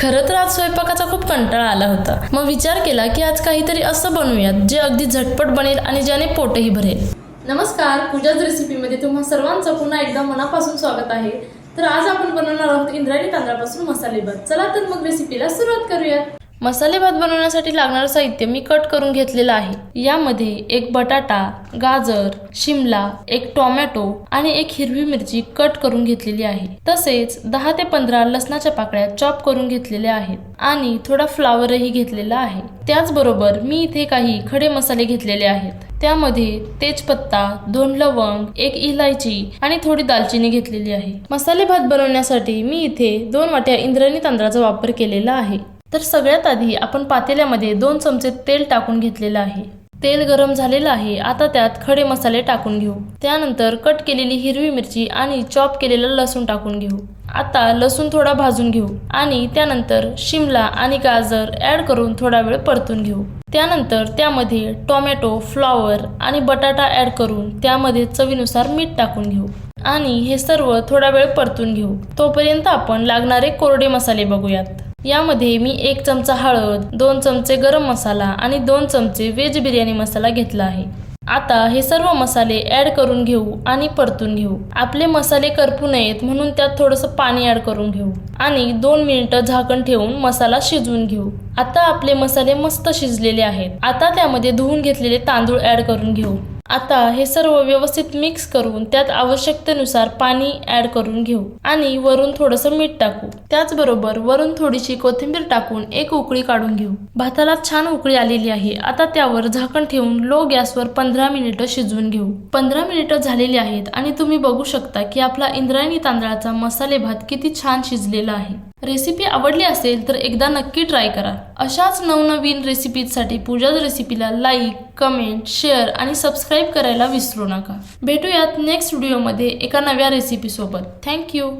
खरं तर आज स्वयंपाकाचा खूप कंटाळा आला होता. मग विचार केला की आज काहीतरी असं बनवूयात जे अगदी झटपट बनेल आणि ज्याने पोटही भरेल. नमस्कार, पूजाच रेसिपीमध्ये तुम्हा सर्वांचं पुन्हा एकदा मनापासून स्वागत आहे. तर आज आपण बनवणार आहोत इंद्रायणी तांदळापासून मसाले भात. चला तर मग रेसिपीला सुरुवात करूयात. मसाले भात बनवण्यासाठी लागणारं साहित्य मी कट करून घेतलेलं आहे. यामध्ये एक बटाटा, गाजर, शिमला, एक टोमॅटो आणि एक हिरवी मिरची कट करून घेतलेली आहे. तसेच 10 ते 15 लसणाच्या पाकळ्या चॉप करून घेतलेल्या आहेत आणि थोडा फ्लावरही घेतलेला आहे. त्याचबरोबर मी इथे काही खडे मसाले घेतलेले आहेत. त्यामध्ये तेजपत्ता, 2 लवंग, 1 इलायची आणि थोडी दालचिनी घेतलेली आहे. मसाले भात बनवण्यासाठी मी इथे 2 वाट्या इंद्रायणी तांदळाचा वापर केलेला आहे. तर सगळ्यात आधी आपण पातेल्यामध्ये 2 चमचे तेल टाकून घेतलेलं आहे. तेल गरम झालेलं आहे. आता त्यात खडे मसाले टाकून घेऊ. त्यानंतर कट केलेली हिरवी मिरची आणि चॉप केलेलं लसूण टाकून घेऊ. आता लसूण थोडा भाजून घेऊ आणि त्यानंतर शिमला आणि गाजर ऍड करून थोडा वेळ परतून घेऊ. त्यानंतर त्यामध्ये टोमॅटो, फ्लॉवर आणि बटाटा ऍड करून त्यामध्ये चवीनुसार मीठ टाकून घेऊ आणि हे सर्व थोडा वेळ परतून घेऊ. तोपर्यंत आपण लागणारे कोरडे मसाले बघूयात. यामध्ये मी 1 चमचा हळद, 2 चमचे गरम मसाला आणि 2 चमचे व्हेज बिर्याणी मसाला घेतला आहे. आता हे सर्व मसाले ऍड करून घेऊ आणि परतून घेऊ. आपले मसाले करपू नयेत म्हणून त्यात थोडंसं पाणी ऍड करून घेऊ आणि 2 मिनिटं झाकण ठेवून मसाला शिजवून घेऊ. आता आपले मसाले मस्त शिजलेले आहेत. आता त्यामध्ये धुवून घेतलेले तांदूळ ऍड करून घेऊ. आता हे सर्व व्यवस्थित मिक्स करून त्यात आवश्यकतेनुसार पाणी ऍड करून घेऊ आणि वरून थोडंसं मीठ टाकू. त्याचबरोबर वरून थोडीशी कोथिंबीर टाकून 1 उकळी काढून घेऊ. भाताला छान उकळी आलेली आहे. आता त्यावर झाकण ठेवून लो गॅसवर 15 मिनिटं शिजवून घेऊ. 15 मिनिटं झालेली आहेत आणि तुम्ही बघू शकता की आपला इंद्रायणी तांदळाचा मसाले भात किती छान शिजलेला आहे. रेसिपी आवडली असेल तर एकदा नक्की ट्राय करा. अशाच नवनवीन रेसिपीसाठी पूजाच रेसिपीला लाईक, कमेंट, शेअर आणि सबस्क्राईब करायला विसरू नका. भेटूयात नेक्स्ट व्हिडिओमध्ये एका नव्या रेसिपी सोबत. थँक्यू.